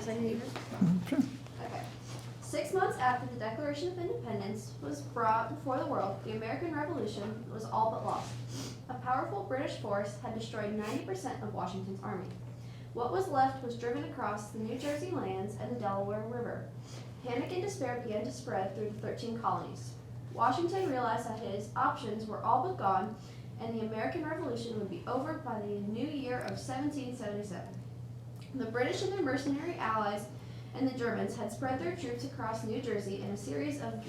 Sure. Okay. 6 months after the Declaration of Independence was brought before the world, the American Revolution was all but lost. A powerful British force had destroyed 90% of Washington's army. What was left was driven across the New Jersey lands and the Delaware River. Panic and despair began to spread through the 13 colonies. Washington realized that his options were all but gone, and the American Revolution would be over by the new year of 1777. The British and their mercenary allies and the Germans had spread their troops across New Jersey in a series of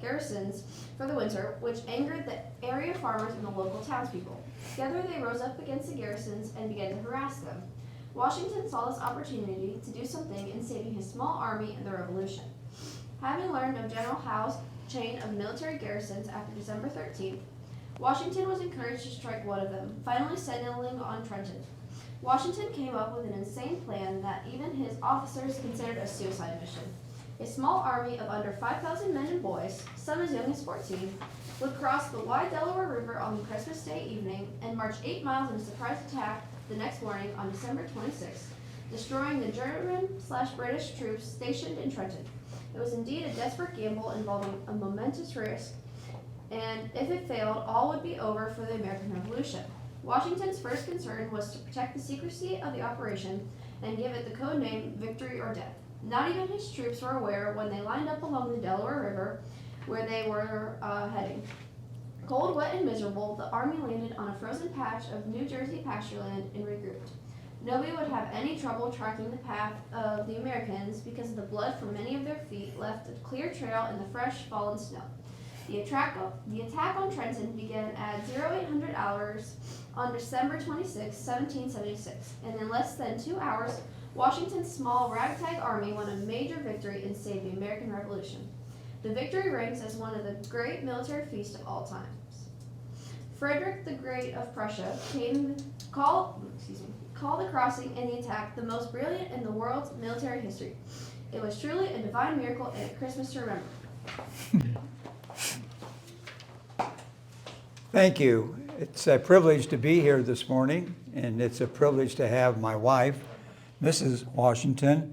garrisons for the winter, which angered the area farmers and the local townspeople. Together they rose up against the garrisons and began to harass them. Washington saw this opportunity to do something in saving his small army in the Revolution. Having learned of General Howe's chain of military garrisons after December 13th, Washington was encouraged to strike one of them, finally settling on Trenton. Washington came up with an insane plan that even his officers considered a suicide mission. A small army of under 5,000 men and boys, some as young as 14, would cross the wide Delaware River on Christmas Day evening and march 8 miles in a surprise attack the next morning on December 26th, destroying the German/British troops stationed in Trenton. It was indeed a desperate gamble involving a momentous risk, and if it failed, all would be over for the American Revolution. Washington's first concern was to protect the secrecy of the operation and give it the code name Victory or Death. Not even his troops were aware when they lined up along the Delaware River where they were heading. Cold, wet, and miserable, the army landed on a frozen patch of New Jersey pastureland and regrouped. Nobody would have any trouble tracking the path of the Americans because the blood from many of their feet left a clear trail in the fresh fallen snow. The attack on Trenton began at 0800 hours on December 26, 1776, and in less than 2 hours, Washington's small ragtag army won a major victory and saved the American Revolution. The victory ranks as one of the great military feats of all times. Frederick the Great of Prussia called the crossing and the attack the most brilliant in the world's military history. It was truly a divine miracle and a Christmas to remember. Thank you. It's a privilege to be here this morning, and it's a privilege to have my wife, Mrs. Washington,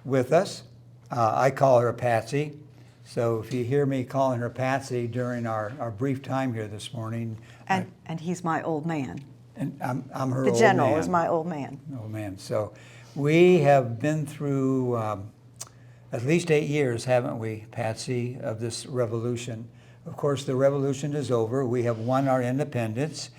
with us. I call her Patsy, so if you hear me calling her Patsy during our brief time here this morning. And he's my old man. And I'm her The old general man. is my old man. Oh man, so we have been through at least 8 years, haven't we, Patsy, of this revolution. Of course, the revolution is over. We have won our independence,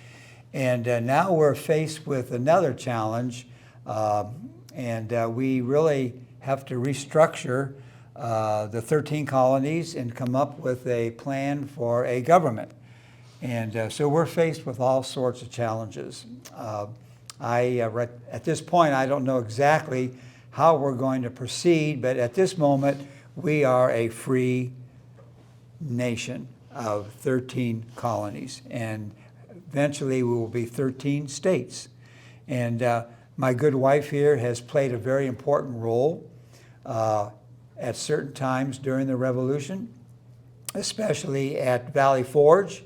and now we're faced with another challenge, and we really have to restructure the 13 colonies and come up with a plan for a government. And so we're faced with all sorts of challenges. At this point, I don't know exactly how we're going to proceed, but at this moment, we are a free nation of 13 colonies, and eventually we will be 13 states. And my good wife here has played a very important role at certain times during the Revolution, especially at Valley Forge,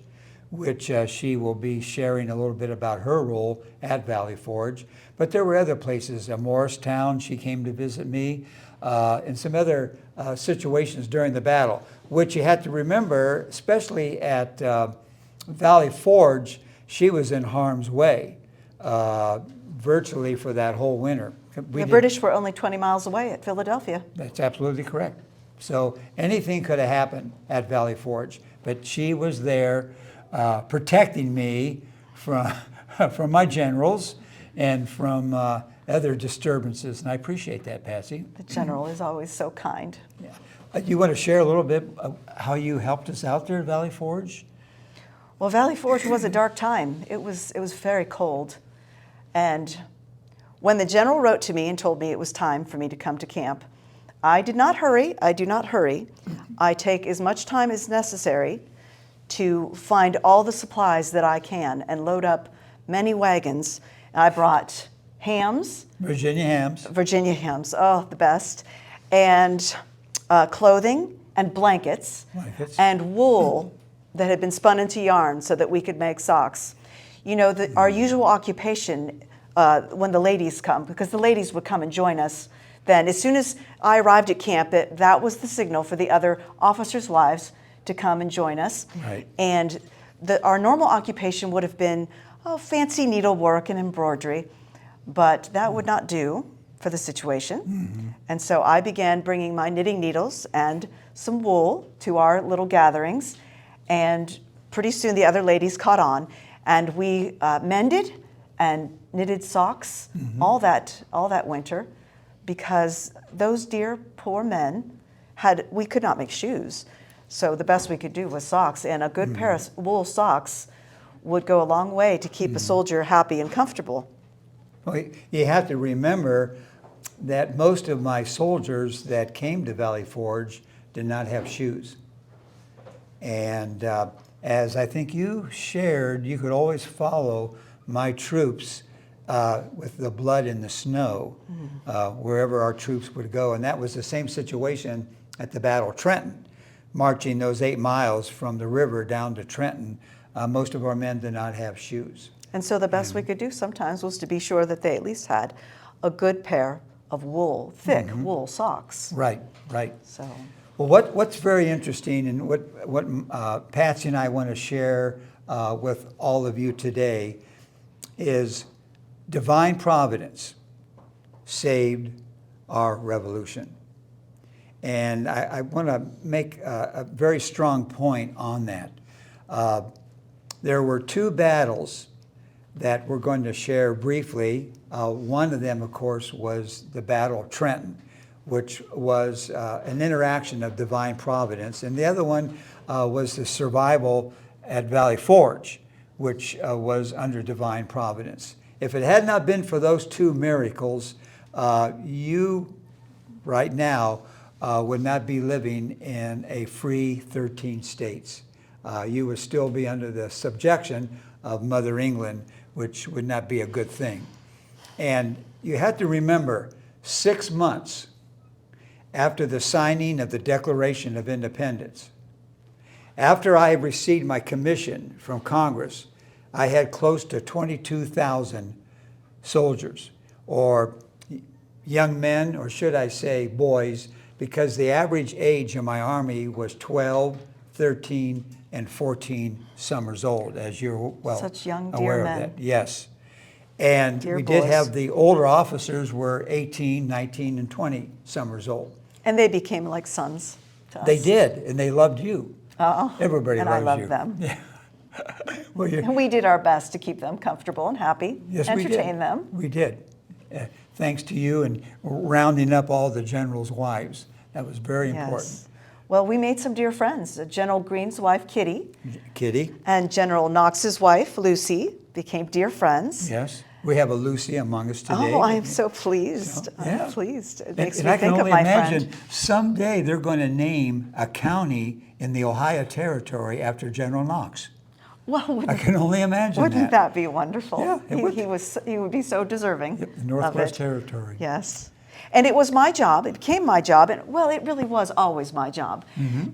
which she will be sharing a little bit about her role at Valley Forge. But there were other places, Morristown, she came to visit me, and some other situations during the battle, which you have to remember, especially at Valley Forge, she was in harm's way virtually for that whole winter. The British were only 20 miles away at Philadelphia. That's absolutely correct. So anything could have happened at Valley Forge, but she was there protecting me from, from my generals and from other disturbances, and I appreciate that, Patsy. The general is always so kind. Yeah. You want to share a little bit of how you helped us out there at Valley Forge? Well, Valley Forge was a dark time. It was very cold. And when the general wrote to me and told me it was time for me to come to camp, I did not hurry. I do not hurry. I take as much time as necessary to find all the supplies that I can and load up many wagons. I brought hams. Virginia hams. Virginia hams, oh, the best. And clothing and blankets. And wool that had been spun into yarn so that we could make socks. You know, our usual occupation when the ladies come, because the ladies would come and join us then as soon as I arrived at camp, that was the signal for the other officers' wives to come and join us. Right. And our normal occupation would have been fancy needlework and embroidery, but that would not do for the situation. And so I began bringing my knitting needles and some wool to our little gatherings, and pretty soon the other ladies caught on, and we mended and knitted socks all that winter, because those dear poor men we could not make shoes. So the best we could do was socks, and a good pair of wool socks would go a long way to keep a soldier happy and comfortable. Well, you have to remember that most of my soldiers that came to Valley Forge did not have shoes. And as I think you shared, you could always follow my troops with the blood in the snow, wherever our troops would go. And that was the same situation at the Battle of Trenton. Marching those 8 miles from the river down to Trenton, most of our men did not have shoes. And so the best we could do sometimes was to be sure that they at least had a good pair of wool, thick wool socks. Right, right. So, Well, what's very interesting, and what Patsy and I want to share with all of you today, is divine providence saved our revolution. And I want to make a very strong point on that. There were 2 battles that we're going to share briefly. One of them, of course, was the Battle of Trenton, which was an interaction of divine providence. And the other one was the survival at Valley Forge, which was under divine providence. If it had not been for those 2 miracles, you right now would not be living in a free 13 states. You would still be under the subjection of Mother England, which would not be a good thing. And you have to remember, 6 months after the signing of the Declaration of Independence, after I received my commission from Congress, I had close to 22,000 soldiers, or young men, or should I say boys, because the average age in my Army was 12, 13, and 14 summers old, as you're well such young, aware dear of men. that. Yes. And Dear we did boys. have the older officers were 18, 19, and 20 summers old. and they became like sons to us. They did, and they loved you. Oh, Everybody and loves I loved you. them. Yeah. Well, you, And we did our best to keep them comfortable and happy, yes, entertain we did. them. We did. Thanks to you and rounding up all the generals' wives. That was very important. Yes. Well, we made some dear friends. General Green's wife, Kitty, Kitty, and General Knox's wife, Lucy, became dear friends. yes. We have a Lucy among us today. Oh, I am so pleased. Yeah. I'm pleased. It And, makes and me I can think of only my imagine friend. someday they're going to name a county in the Ohio Territory after General Knox. Well, I can only imagine wouldn't that be wonderful? Yeah, it would. He would be so deserving Yep, the of Northwest it. Territory. Yes. And it was my job, it became my job, and well, it really was always my job,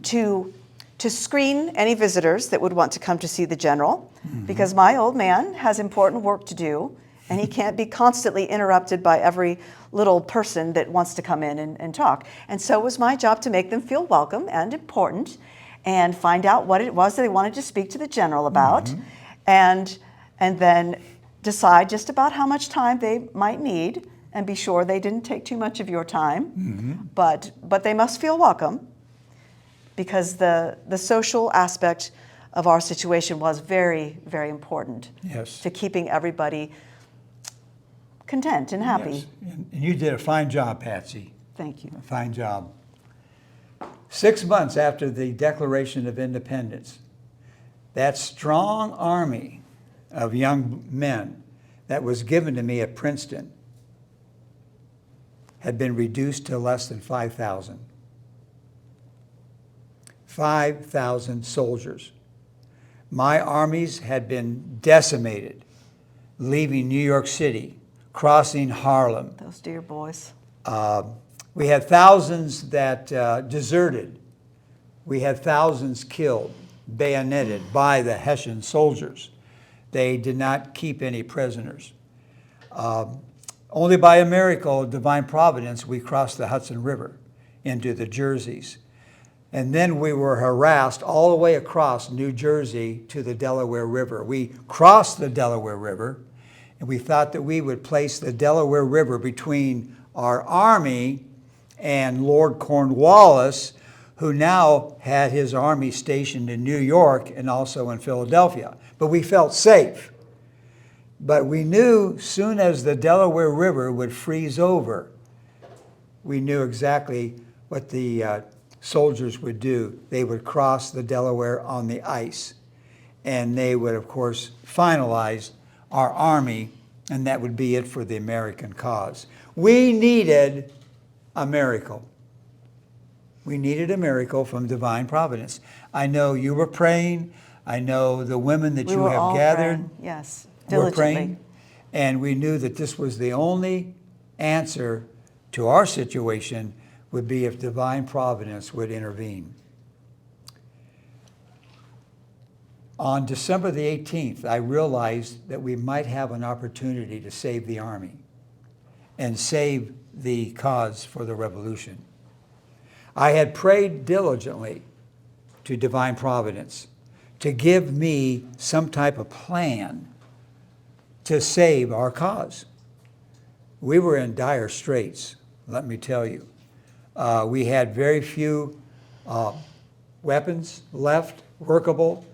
to screen any visitors that would want to come to see the general, because my old man has important work to do, and he can't be constantly interrupted by every little person that wants to come in and talk. And so it was my job to make them feel welcome and important, and find out what it was that they wanted to speak to the general about, and then decide just about how much time they might need, and be sure they didn't take too much of your time, but they must feel welcome, because the social aspect of our situation was very, very important Yes. to keeping everybody content and happy. Yes. And you did a fine job, Patsy. Thank you. A fine job. 6 months after the Declaration of Independence, that strong army of young men that was given to me at Princeton had been reduced to less than 5,000. 5,000 soldiers. My armies had been decimated, leaving New York City, crossing Harlem. Those dear boys. We had thousands that deserted. We had thousands killed, bayoneted by the Hessian soldiers. They did not keep any prisoners. Only by a miracle of divine providence we crossed the Hudson River into the Jerseys. And then we were harassed all the way across New Jersey to the Delaware River. We crossed the Delaware River, and we thought that we would place the Delaware River between our army and Lord Cornwallis, who now had his army stationed in New York and also in Philadelphia. But we felt safe. But we knew soon as the Delaware River would freeze over, we knew exactly what the soldiers would do. They would cross the Delaware on the ice, and they would, of course, finalize our army, and that would be it for the American cause. We needed a miracle. We needed a miracle from divine providence. I know you were praying. I know the women that We you were have all gathered praying, yes, were diligently. praying, and we knew that this was the only answer to our situation would be if divine providence would intervene. On December the 18th, I realized that we might have an opportunity to save the army and save the cause for the revolution. I had prayed diligently to divine providence to give me some type of plan to save our cause. We were in dire straits, let me tell you. We had very few weapons left workable.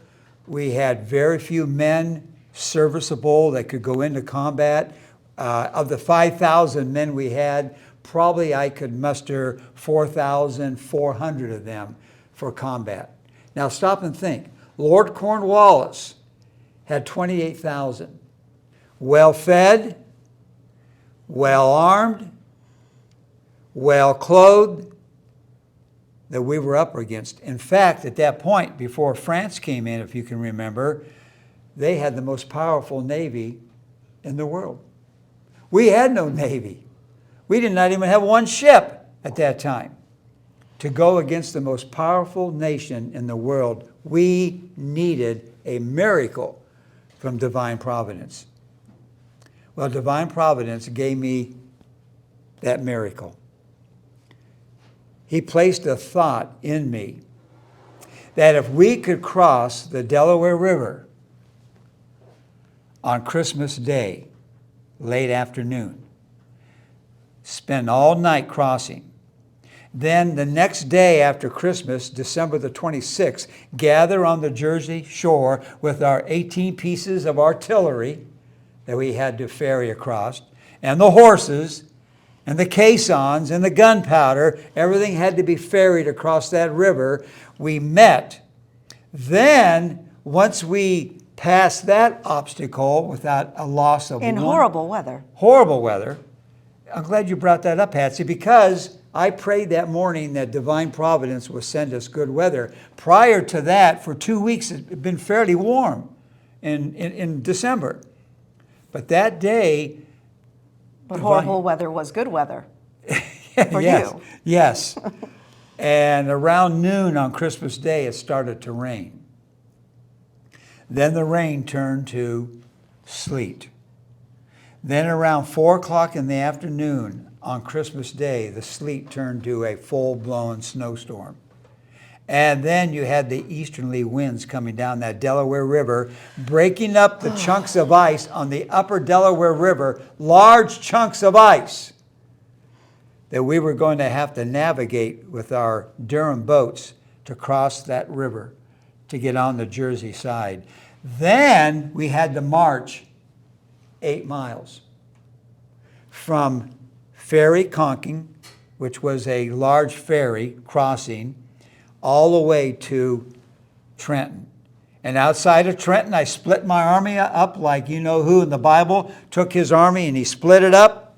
We had very few men serviceable that could go into combat. Of the 5,000 men we had, probably I could muster 4,400 of them for combat. Now stop and think. Lord Cornwallis had 28,000. Well-fed, well-armed, well-clothed, that we were up against. In fact, at that point, before France came in, if you can remember, they had the most powerful navy in the world. We had no navy. We did not even have one ship at that time. To go against the most powerful nation in the world, we needed a miracle from divine providence. Well, divine providence gave me that miracle. He placed a thought in me that if we could cross the Delaware River on Christmas Day, late afternoon, spend all night crossing, then the next day after Christmas, December the 26th, gather on the Jersey shore with our 18 pieces of artillery that we had to ferry across, and the horses, and the caissons, and the gunpowder. Everything had to be ferried across that river. We met. Then, once we passed that obstacle without a loss of In one, horrible weather. horrible weather. I'm glad you brought that up, Patsy, because I prayed that morning that divine providence would send us good weather. Prior to that, for 2 weeks, it had been fairly warm in December. But that day, But divine- horrible weather was good weather. For yes, you. yes. And around noon on Christmas Day, it started to rain. Then the rain turned to sleet. Then around 4 o'clock in the afternoon on Christmas Day, the sleet turned to a full-blown snowstorm. And then you had the easterly winds coming down that Delaware River, breaking up the chunks of ice on the upper Delaware River, large chunks of ice that we were going to have to navigate with our Durham boats to cross that river to get on the Jersey side. Then we had to march 8 miles from Ferry Conking, which was a large ferry crossing, all the way to Trenton. And outside of Trenton, I split my army up like you know who in the Bible took his army and he split it up.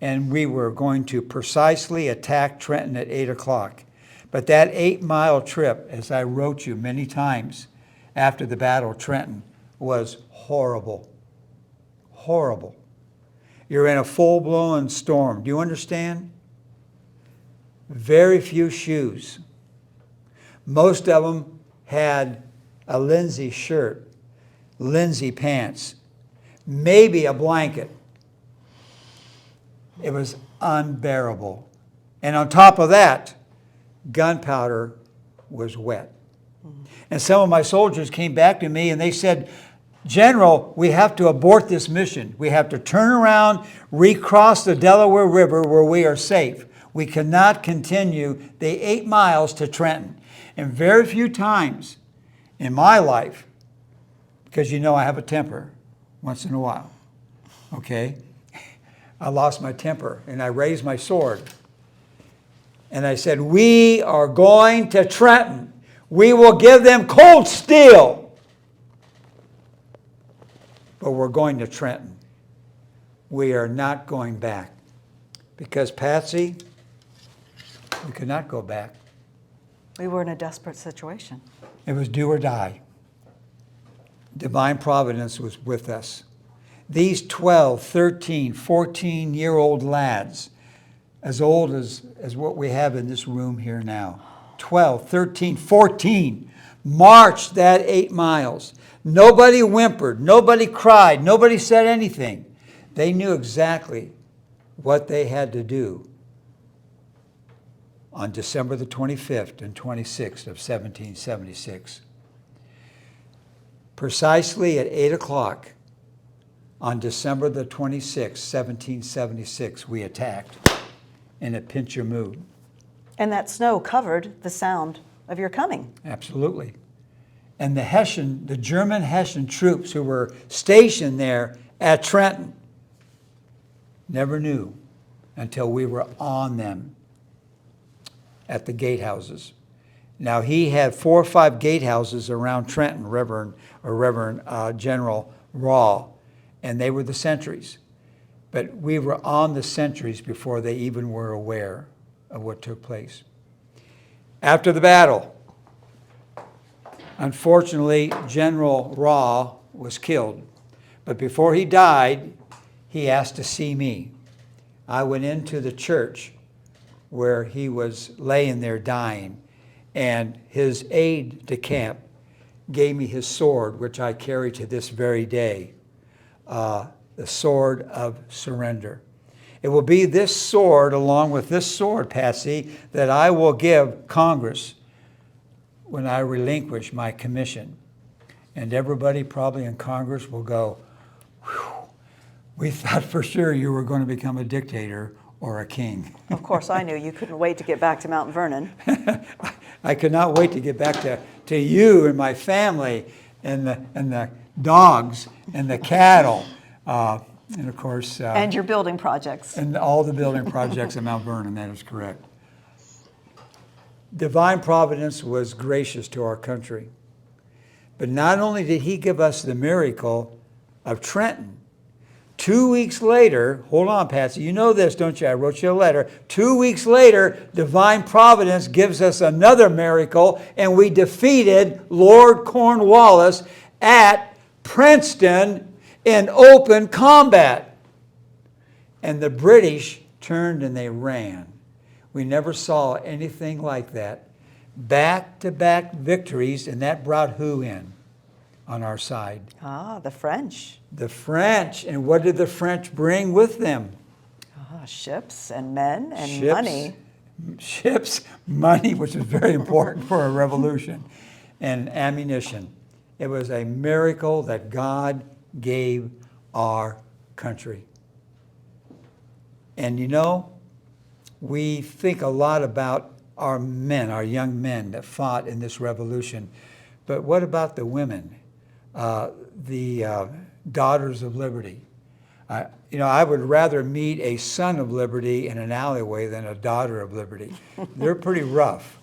And we were going to precisely attack Trenton at 8 o'clock. But that 8-mile trip, as I wrote you many times after the Battle of Trenton, was horrible. Horrible. You're in a full-blown storm. Do you understand? Very few shoes. Most of them had a linsey shirt, linsey pants, maybe a blanket. It was unbearable. And on top of that, gunpowder was wet. And some of my soldiers came back to me and they said, General, we have to abort this mission. We have to turn around, recross the Delaware River where we are safe. We cannot continue the 8 miles to Trenton. And very few times in my life, because you know I have a temper once in a while, okay? I lost my temper and I raised my sword. And I said, we are going to Trenton. We will give them cold steel. But we're going to Trenton. We are not going back. Because, Patsy, we could not go back. We were in a desperate situation. It was do or die. Divine providence was with us. These 12, 13, 14-year-old lads, as old as what we have in this room here now, 12, 13, 14, marched that 8 miles. Nobody whimpered, nobody cried, nobody said anything. They knew exactly what they had to do on December the 25th and 26th of 1776. Precisely at 8 o'clock on December the 26th, 1776, we attacked in a pincher mood. And that snow covered the sound of your coming. Absolutely. And the German Hessian troops who were stationed there at Trenton never knew until we were on them at the gatehouses. Now, he had 4 or 5 gatehouses around Trenton, Reverend General Raw, and they were the sentries. But we were on the sentries before they even were aware of what took place. After the battle, unfortunately, General Raw was killed. But before he died, he asked to see me. I went into the church where he was laying there dying, and his aide de camp gave me his sword, which I carry to this very day, the sword of surrender. It will be this sword, along with this sword, Patsy, that I will give Congress when I relinquish my commission. And everybody probably in Congress will go, whew, we thought for sure you were going to become a dictator or a king. Of course, I knew you couldn't wait to get back to Mount Vernon. I could not wait to get back to you and my family and the dogs and the cattle. And of course... and your building projects. And all the building projects at Mount Vernon, that is correct. Divine providence was gracious to our country. But not only did he give us the miracle of Trenton, 2 weeks later, hold on, Patsy, you know this, don't you? I wrote you a letter. 2 weeks later, divine providence gives us another miracle, and we defeated Lord Cornwallis at Princeton in open combat. And the British turned and they ran. We never saw anything like that. Back-to-back victories, and that brought who in on our side? Ah, the French. The French. And what did the French bring with them? Ah, ships and men and Ships, money. Ships, money, which was very important for a revolution, and ammunition. It was a miracle that God gave our country. And you know, we think a lot about our men, our young men that fought in this revolution. But what about the women, the daughters of liberty? I would rather meet a son of liberty in an alleyway than a daughter of liberty. They're pretty rough.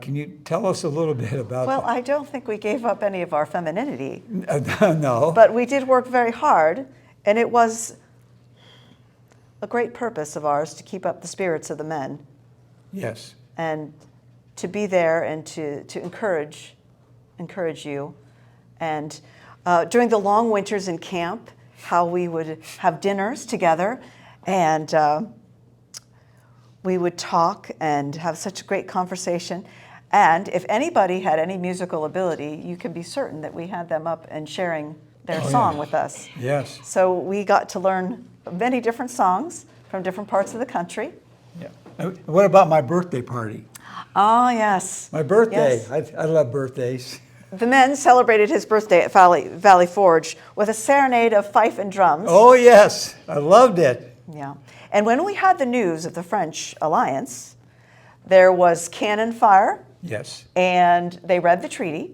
Can you tell us a little bit about Well, that? I don't think we gave up any of our femininity. No. But we did work very hard, and it was a great purpose of ours to keep up the spirits of the men Yes. and to be there and to encourage you. And during the long winters in camp, how we would have dinners together, and we would talk and have such a great conversation. And if anybody had any musical ability, you can be certain that we had them up and sharing their song with us. Yes. So we got to learn many different songs from different parts of the country. Yeah. What about my birthday party? Oh, yes. My birthday. Yes. I love birthdays. The men celebrated his birthday at Valley Forge with a serenade of fife and drums. Oh, yes. I loved it. Yeah. And when we had the news of the French alliance, there was cannon fire, Yes. and they read the treaty,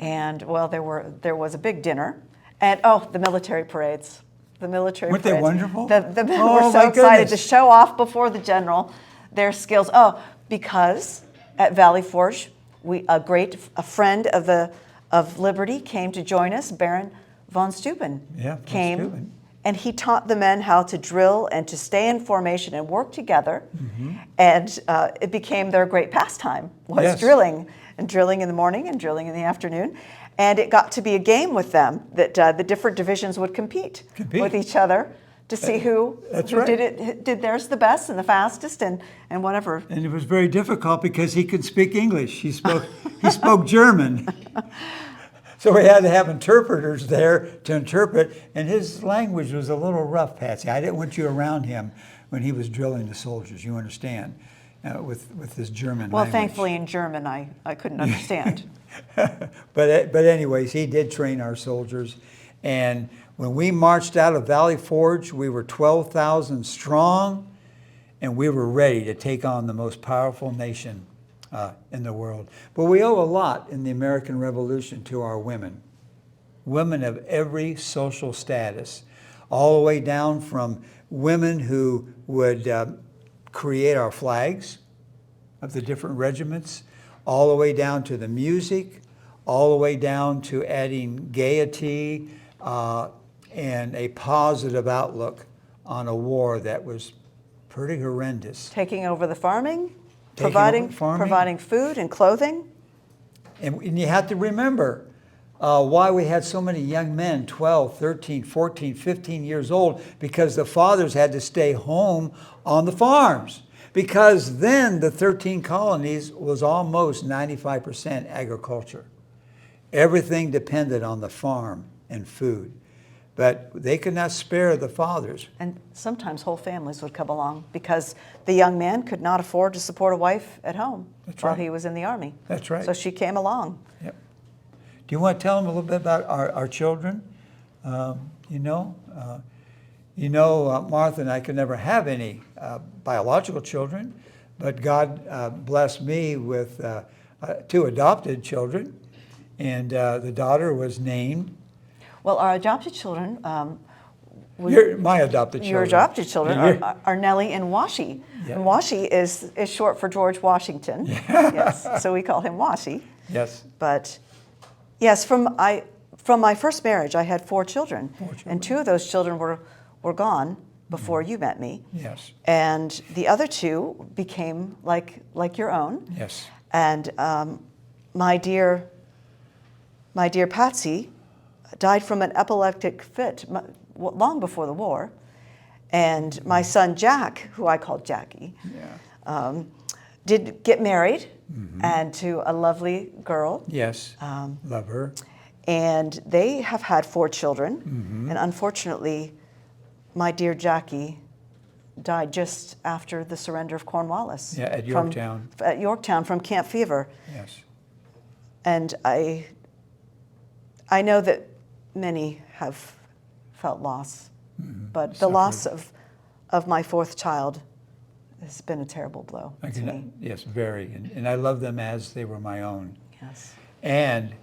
and, well, there was a big dinner, and, the military parades. The military Weren't they parades. wonderful? The men Oh, were so my excited to goodness. show off before the general their skills. Oh, because at Valley Forge, a friend of Liberty came to join us, Baron von Steuben. Yeah, von came, Steuben. and he taught the men how to drill and to stay in formation and work together. Mm-hmm. And it became their great pastime, was Yes. drilling in the morning and drilling in the afternoon. And it got to be a game with them that the different divisions would compete with each other to see who right. did theirs the best and the fastest and whatever. And it was very difficult because he could speak English. He spoke German. So we had to have interpreters there to interpret, and his language was a little rough, Patsy. I didn't want you around him when he was drilling the soldiers, you understand, with his German Well, language. thankfully in German I couldn't understand. But anyways, he did train our soldiers. And when we marched out of Valley Forge, we were 12,000 strong, and we were ready to take on the most powerful nation in the world. But we owe a lot in the American Revolution to our women. Women of every social status, all the way down from women who would create our flags of the different regiments, all the way down to the music, all the way down to adding gaiety and a positive outlook on a war that was pretty horrendous. Taking over the farming, Taking providing over farming. providing food and clothing. And you have to remember why we had so many young men, 12, 13, 14, 15 years old, because the fathers had to stay home on the farms. Because then the 13 colonies was almost 95% agriculture. Everything depended on the farm and food. But they could not spare the fathers. And sometimes whole families would come along because the young man could not afford to support a wife at home while right. he was in the army. That's right. So she came along. Yep. Do you want to tell them a little bit about our children? Martha and I could never have any biological children, but God blessed me with 2 adopted children, and the daughter was named. Well, our adopted children, My adopted children. your adopted children Yeah. are Nellie and Washi. Yeah. And Washi is short for George Washington. Yes, so we call him Washi. Yes. But yes, from my first marriage, I had 4 children. 4 children. And 2 of those children were gone before you met me. Yes. And the other 2 became like your own. Yes. And my dear Patsy died from an epileptic fit long before the war. And my son Jack, who I called Jackie, Yeah. did get married and to a lovely girl. Yes. Love her. And they have had 4 children. And unfortunately, my dear Jackie died just after the surrender of Cornwallis. Yeah, at Yorktown. At Yorktown from Camp Fever. Yes. And I know that many have felt loss, but the loss of my 4th child has been a terrible blow to me. Yes, very. And I love them as they were my own. Yes. And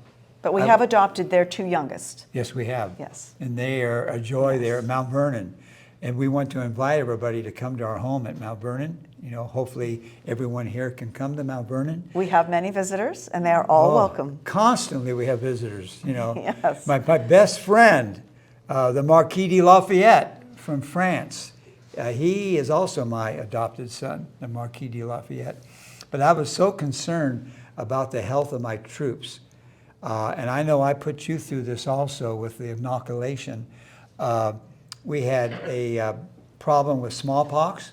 But we have adopted their 2 youngest. yes, we have. Yes. And they are a joy there at Mount Vernon. And we want to invite everybody to come to our home at Mount Vernon. Hopefully everyone here can come to Mount Vernon. We have many visitors, and they are all welcome. Constantly we have visitors, Yes. My best friend, the Marquis de Lafayette from France. He is also my adopted son, the Marquis de Lafayette. But I was so concerned about the health of my troops. And I know I put you through this also with the inoculation. We had a problem with smallpox,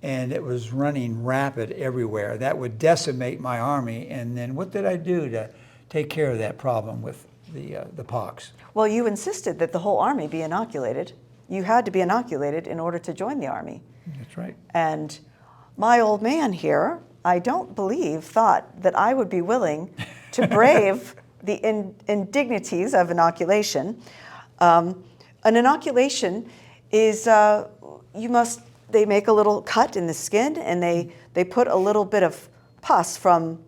and it was running rapid everywhere. That would decimate my army. And then what did I do to take care of that problem with the pox? Well, you insisted that the whole army be inoculated. You had to be inoculated in order to join the Army. That's right. And my old man here, I don't believe, thought that I would be willing to brave the indignities of inoculation. An inoculation is, they make a little cut in the skin, and they put a little bit of pus from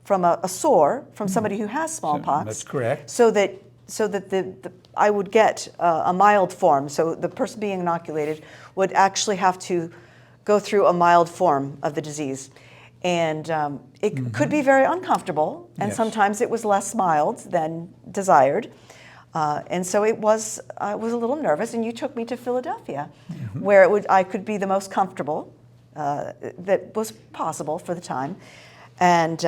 a sore from somebody who has smallpox. That's correct. So that I would get a mild form. So the person being inoculated would actually have to go through a mild form of the disease. And it could be very uncomfortable, and Yes. sometimes it was less mild than desired. And so I was a little nervous, and you took me to Philadelphia, where I could be the most comfortable that was possible for the time. And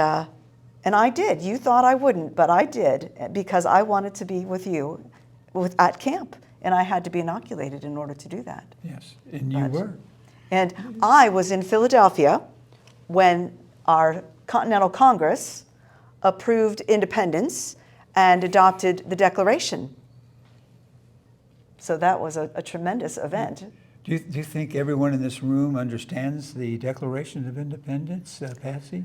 I did. You thought I wouldn't, but I did, because I wanted to be with you at camp, and I had to be inoculated in order to do that. Yes, and you But- were. And I was in Philadelphia when our Continental Congress approved independence and adopted the Declaration. So that was a tremendous event. Do you think everyone in this room understands the Declaration of Independence, Patsy?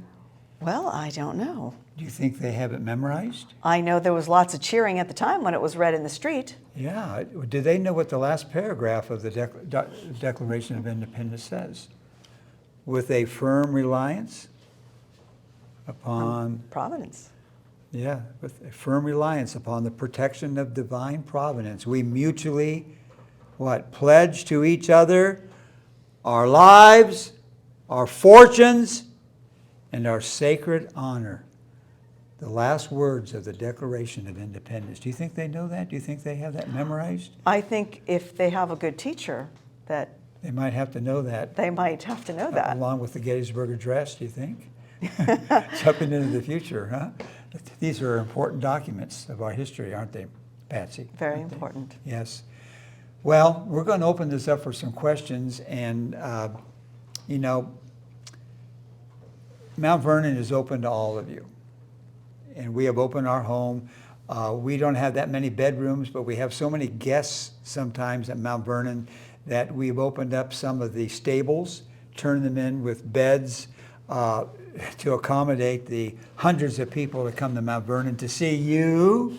Well, I don't know. Do you think they have it memorized? I know there was lots of cheering at the time when it was read in the street. Yeah. Do they know what the last paragraph of the Declaration of Independence says? With a firm reliance upon, Providence. yeah, with a firm reliance upon the protection of divine providence, we mutually, pledge to each other our lives, our fortunes, and our sacred honor. The last words of the Declaration of Independence. Do you think they know that? Do you think they have that memorized? I think if they have a good teacher, that They might have to know that. they might have to know that. Along with the Gettysburg Address, do you think? Jumping into the future, huh? These are important documents of our history, aren't they, Patsy? Very Aren't they? important. Yes. Well, we're going to open this up for some questions, and Mount Vernon is open to all of you, and we have opened our home. We don't have that many bedrooms, but we have so many guests sometimes at Mount Vernon that we've opened up some of the stables, turned them in with beds to accommodate the hundreds of people that come to Mount Vernon to see you.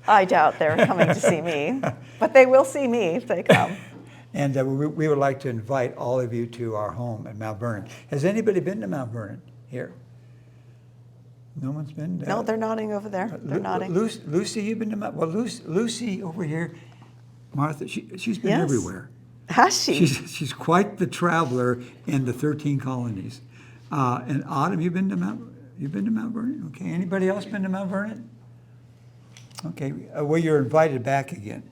I doubt they're coming to see me, but they will see me if they come. And we would like to invite all of you to our home at Mount Vernon. Has anybody been to Mount Vernon here? No one's been? No, they're nodding over there. They're nodding. Lucy, you've been to Mount? Well, Lucy over here, Martha, she's been Yes. everywhere. Has she? She's quite the traveler in the 13 colonies. And Autumn, you've been to Mount Vernon? Okay. Anybody else been to Mount Vernon? Okay. Well, you're invited back again.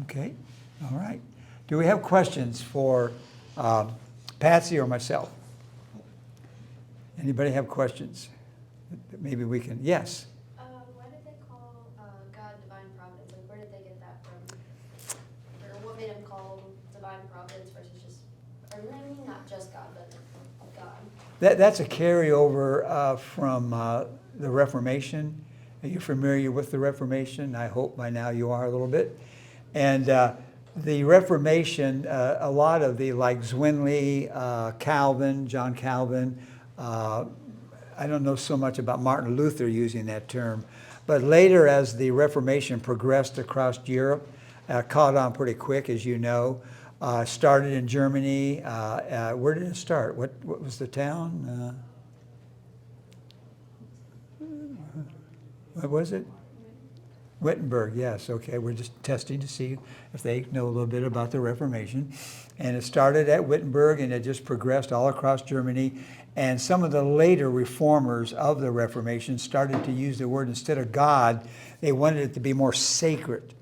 Okay. All right. Do we have questions for Patsy or myself? Anybody have questions? Maybe we can. Yes. Why did they call God divine providence? Like, where did they get that from? Or what made them call divine providence versus just, or maybe not just God, but God? That's a carryover from the Reformation. Are you familiar with the Reformation? I hope by now you are a little bit. And the Reformation, a lot of the, like Zwingli, Calvin, John Calvin, I don't know so much about Martin Luther using that term, but later as the Reformation progressed across Europe, caught on pretty quick, as you know, started in Germany. Where did it start? What was the town? What was it? Wittenberg, yes, okay. We're just testing to see if they know a little bit about the Reformation. And it started at Wittenberg, and it just progressed all across Germany. And some of the later reformers of the Reformation started to use the word, instead of God, they wanted it to be more sacred,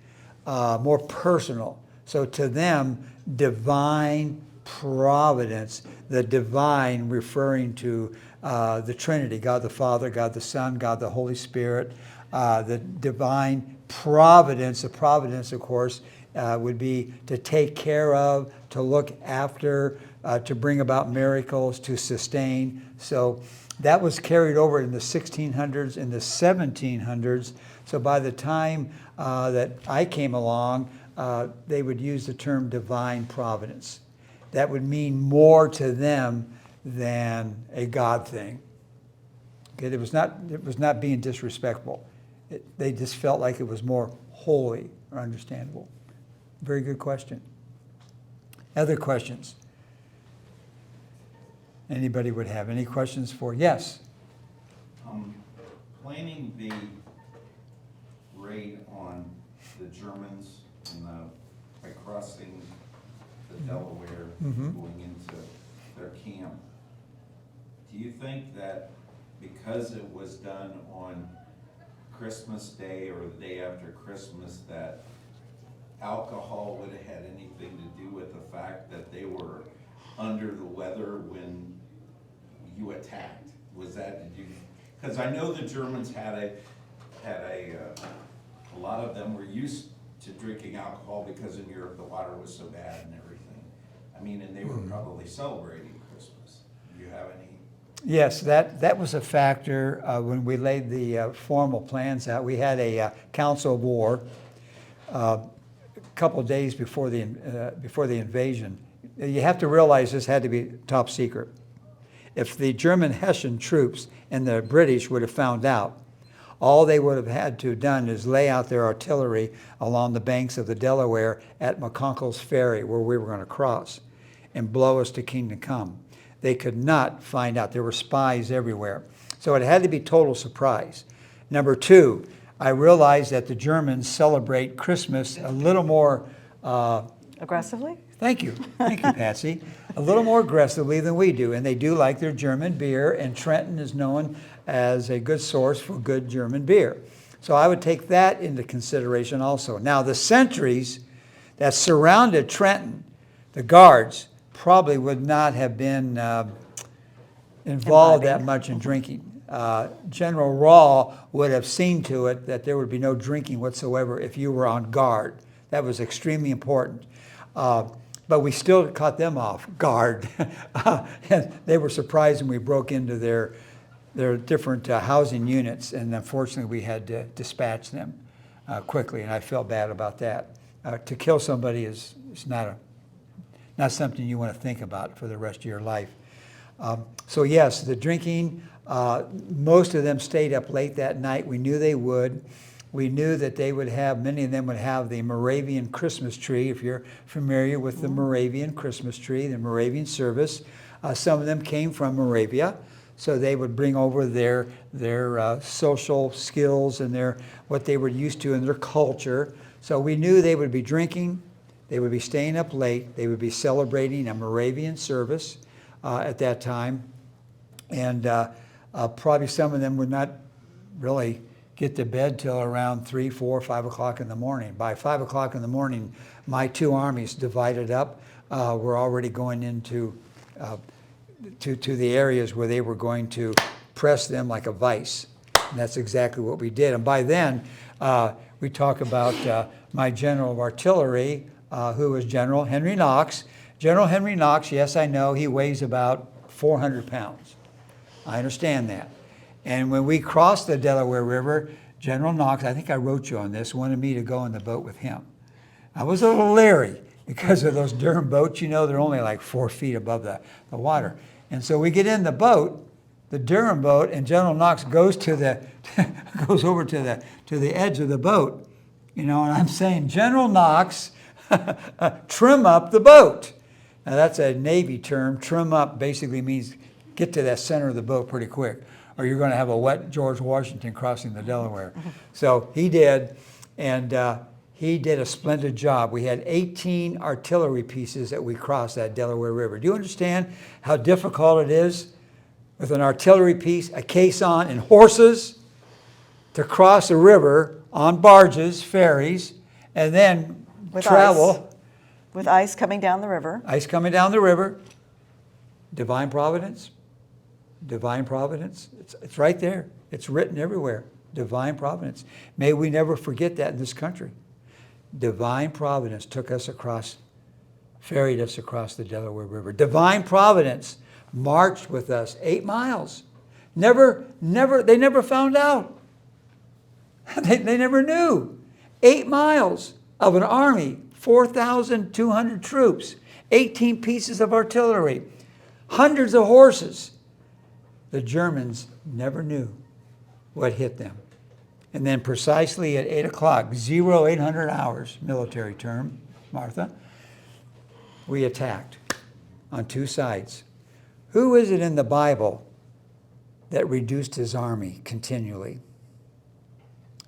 more personal. So to them, divine providence, the divine referring to the Trinity, God the Father, God the Son, God the Holy Spirit, the divine providence. The providence, of course, would be to take care of, to look after, to bring about miracles, to sustain. So that was carried over in the 1600s, in the 1700s. So by the time that I came along, they would use the term divine providence. That would mean more to them than a God thing. Okay, it was not being disrespectful. They just felt like it was more holy or understandable. Very good question. Other questions? Anybody would have any questions for? Yes. Planning the raid on the Germans by crossing the Delaware, going into their camp. Do you think that because it was done on Christmas Day or the day after Christmas, that alcohol would have had anything to do with the fact that they were under the weather when you attacked? Was that, did you, because I know the Germans had a lot of them were used to drinking alcohol because in Europe the water was so bad and everything. I mean, and they were probably celebrating Christmas. Do you have any? Yes, that was a factor when we laid the formal plans out. We had a council of war a couple of days before the invasion. You have to realize this had to be top secret. If the German Hessian troops and the British would have found out, all they would have had to have done is lay out their artillery along the banks of the Delaware at McConkle's Ferry, where we were going to cross, and blow us to Kingdom Come. They could not find out. There were spies everywhere. So it had to be total surprise. Number two, I realized that the Germans celebrate Christmas a little more Aggressively? Thank you, Patsy. A little more aggressively than we do, and they do like their German beer, and Trenton is known as a good source for good German beer. So I would take that into consideration also. Now, the sentries that surrounded Trenton, the guards, probably would not have been involved that much in drinking. General Raw would have seen to it that there would be no drinking whatsoever if you were on guard. That was extremely important. But we still caught them off guard. And they were surprised when we broke into their different housing units, and unfortunately we had to dispatch them quickly, and I felt bad about that. To kill somebody is not something you want to think about for the rest of your life. So yes, the drinking, most of them stayed up late that night. We knew they would. We knew that they would have, many of them would have the Moravian Christmas tree, if you're familiar with the Moravian Christmas tree, the Moravian service. Some of them came from Moravia, so they would bring over their social skills and what they were used to in their culture. So we knew they would be drinking, they would be staying up late, they would be celebrating a Moravian service at that time, and probably some of them would not really get to bed till around 3, 4, 5 o'clock in the morning. By 5 o'clock in the morning, my two armies divided up. Were already going into to the areas where they were going to press them like a vice. And that's exactly what we did. And by then, we talk about my general of artillery, who was General Henry Knox. General Henry Knox, yes, I know, he weighs about 400 pounds. I understand that. And when we crossed the Delaware River, General Knox, I think I wrote you on this, wanted me to go in the boat with him. I was a little leery because of those Durham boats, you know, they're only like 4 feet above the water. And so we get in the boat, the Durham boat, and General Knox goes goes over to the edge of the boat, you know, and I'm saying, General Knox, trim up the boat. Now that's a Navy term. Trim up basically means get to that center of the boat pretty quick, or you're going to have a wet George Washington crossing the Delaware. So he did, and he did a splendid job. We had 18 artillery pieces that we crossed that Delaware River. Do you understand how difficult it is with an artillery piece, a caisson, and horses to cross a river on barges, ferries, and then With travel. ice. With ice coming down the river. Ice coming down the river. Divine providence. Divine providence. It's right there. It's written everywhere. Divine providence. May we never forget that in this country. Divine providence took us across, ferried us across the Delaware River. Divine providence marched with us 8 miles. They never found out. They never knew. 8 miles of an army 4,200 troops, 18 pieces of artillery, hundreds of horses. The Germans never knew what hit them. And then precisely at 8 o'clock, 0800 hours, military term, Martha, we attacked on two sides. Who is it in the Bible that reduced his army continually?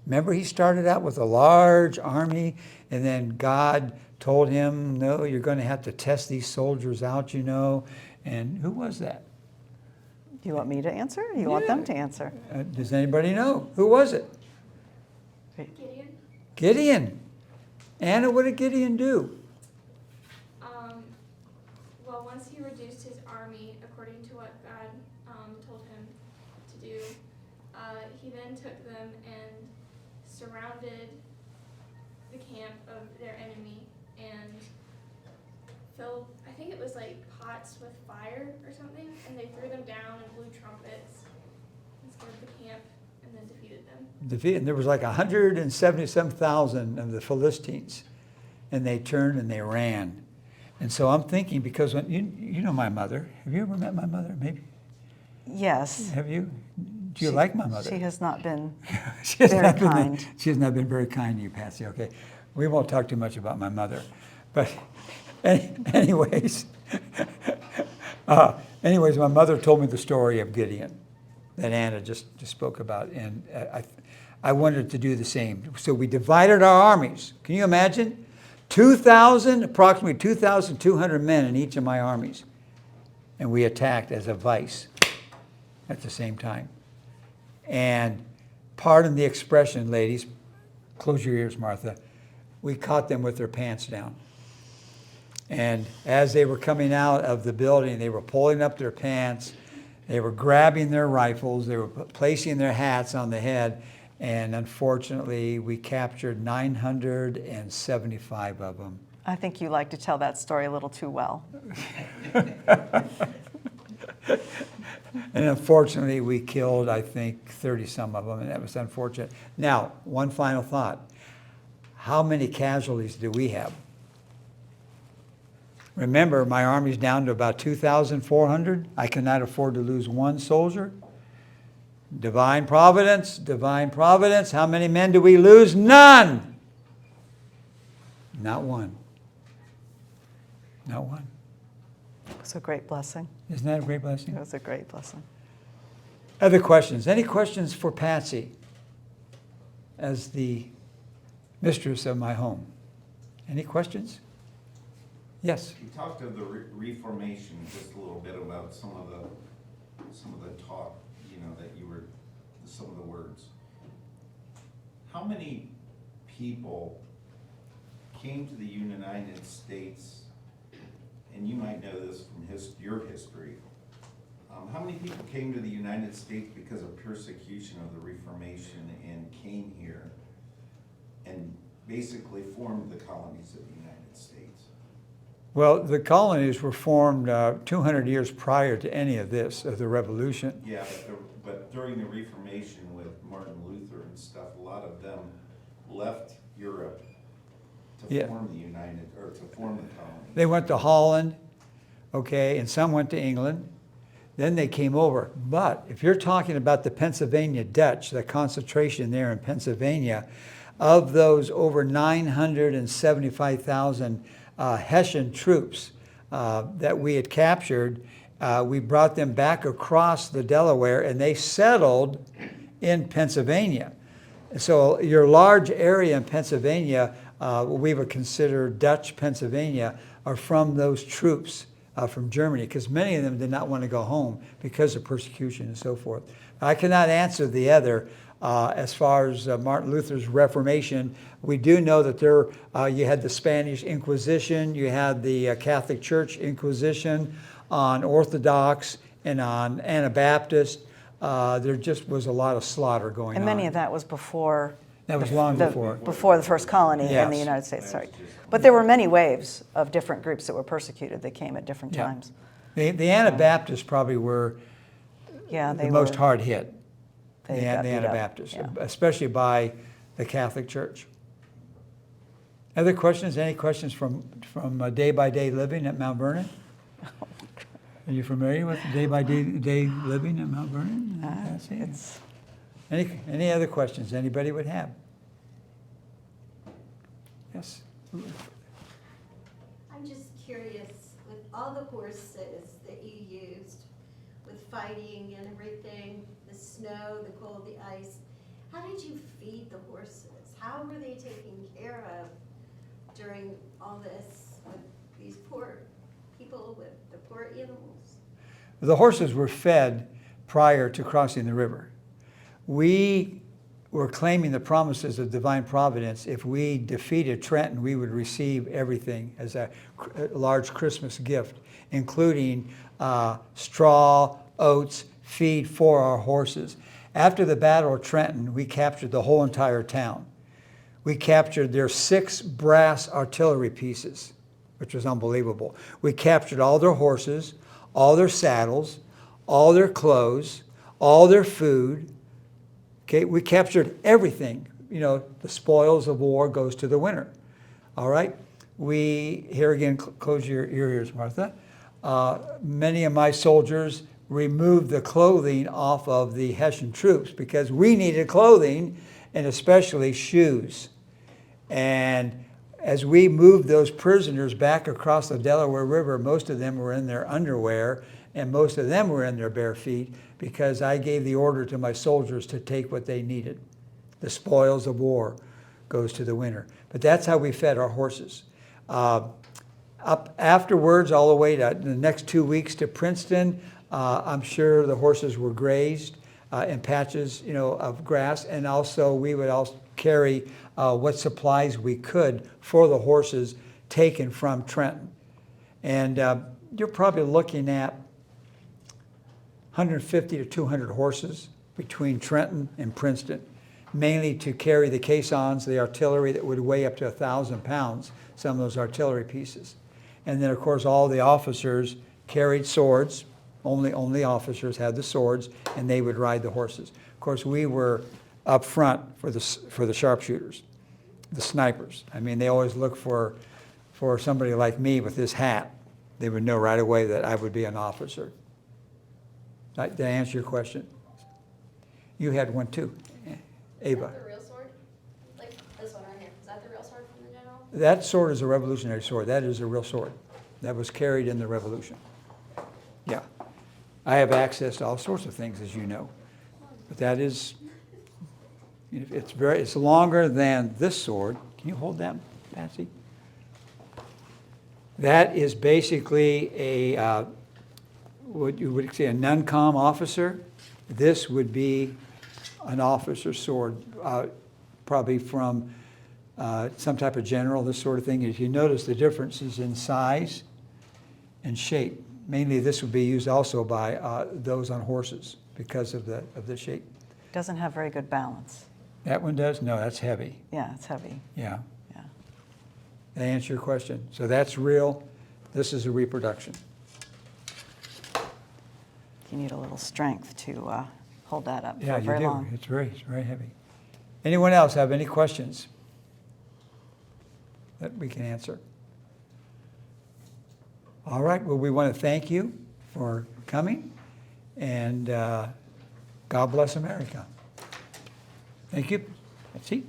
Remember, he started out with a large army, and then God told him, no, you're going to have to test these soldiers out, you know. And who was that? You want me to answer? Or you want them to answer? Does anybody know? Who was it? Gideon? Gideon. Anna, what did Gideon do? Well, once he reduced his army according to what God told him to do, he then took them and surrounded the camp of their enemy and filled, I think it was like pots with fire or something, and they threw them down and blew trumpets and scared the camp and then defeated them. And there was like 177,000 of the Philistines, and they turned and they ran. And so I'm thinking, because when you know my mother. Have you ever met my mother? Maybe. Yes. Have you? Do you like my mother? She has not been She has very not been- kind. She has not been very kind to you, Patsy. Okay, we won't talk too much about my mother, but anyways, my mother told me the story of Gideon that Anna just spoke about, and I wanted to do the same. So we divided our armies. Can you imagine? Approximately 2,200 men in each of my armies, and we attacked as a vice at the same time. And pardon the expression, ladies, close your ears, Martha, we caught them with their pants down. And as they were coming out of the building, they were pulling up their pants, they were grabbing their rifles, they were placing their hats on the head, and unfortunately, we captured 975 of them. I think you like to tell that story a little too well. And unfortunately, we killed, I think, 30-some of them, and that was unfortunate. Now, one final thought. How many casualties do we have? Remember, my army's down to about 2,400. I cannot afford to lose one soldier. Divine providence, divine providence. How many men do we lose? None. Not one. Not one. It was a great blessing. Isn't that a great blessing? It was a great blessing. Other questions? Any questions for Patsy as the mistress of my home? Any questions? Yes. You talked of the Reformation just a little bit about some of the talk, that you were, some of the words. How many people came to the United States, and you might know this from your history, how many people came to the United States because of persecution of the Reformation and came here and basically formed the colonies of the United States? Well, the colonies were formed 200 years prior to any of this, of the Revolution. Yeah, but during the Reformation with Martin Luther and stuff, a lot of them left Europe to form the colony. They went to Holland, okay, and some went to England. Then they came over. But if you're talking about the Pennsylvania Dutch, the concentration there in Pennsylvania, of those over 975,000 Hessian troops that we had captured, we brought them back across the Delaware, and they settled in Pennsylvania. So your large area in Pennsylvania, what we would consider Dutch Pennsylvania, are from those troops from Germany, because many of them did not want to go home because of persecution and so forth. I cannot answer the other. As far as Martin Luther's Reformation, we do know that there you had the Spanish Inquisition, you had the Catholic Church Inquisition on Orthodox and on Anabaptist. There just was a lot of slaughter going on. And many of that was before. That was long before. Before the first colony in Yes. the United States, sorry. But there were many waves of different groups that were persecuted that came at different Yeah. times. The Anabaptists probably were Yeah, they the most were, hard hit, the they got beat up. Anabaptists, Yeah. especially by the Catholic Church. Other questions? Any questions from day-by-day living at Mount Vernon? Are you familiar with day-by-day living at Mount Vernon? That's it. It's Any other questions anybody would have? Yes? I'm just curious, with all the horses that you used, with fighting and everything, the snow, the cold, the ice, how did you feed the horses? How were they taken care of during all this with these poor people, with the poor animals? The horses were fed prior to crossing the river. We were claiming the promises of divine providence. If we defeated Trenton, we would receive everything as a large Christmas gift, including straw, oats, feed for our horses. After the Battle of Trenton, we captured the whole entire town. We captured their 6 brass artillery pieces, which was unbelievable. We captured all their horses, all their saddles, all their clothes, all their food. Okay, we captured everything. You know, the spoils of war goes to the winner. All right? Here again, close your ears, Martha. Many of my soldiers removed the clothing off of the Hessian troops because we needed clothing, and especially shoes. And as we moved those prisoners back across the Delaware River, most of them were in their underwear, and most of them were in their bare feet, because I gave the order to my soldiers to take what they needed. The spoils of war goes to the winner. But that's how we fed our horses. Up afterwards, all the way to the next 2 weeks to Princeton, I'm sure the horses were grazed in patches, of grass, and also we would also carry what supplies we could for the horses taken from Trenton. And you're probably looking at 150 to 200 horses between Trenton and Princeton, mainly to carry the caissons, the artillery that would weigh up to 1,000 pounds, some of those artillery pieces. And then, of course, all the officers carried swords. Only officers had the swords, and they would ride the horses. Of course, we were up front for the sharpshooters, the snipers. I mean, they always look for somebody like me with this hat. They would know right away that I would be an officer. Did I answer your question? You had one too, Ava. Is that the real sword? Like this one right here. Is that the real sword from the general? That sword is a revolutionary sword. That is a real sword. That was carried in the Revolution. Yeah. I have access to all sorts of things, as you know. But that is, it's longer than this sword. Can you hold that, Patsy? That is basically a, what you would say, a non-com officer. This would be an officer's sword, probably from some type of general, this sort of thing. If you notice the differences in size and shape, mainly this would be used also by those on horses because of the shape. doesn't have very good balance. That one does? No, that's heavy. Yeah, it's heavy. Yeah. Yeah. That answer your question? So that's real. This is a reproduction. You need a little strength to hold that up Yeah, for you very do. long. It's very heavy. Anyone else have any questions that we can answer? All right. Well, we want to thank you for coming, and God bless America. Thank you. That's it.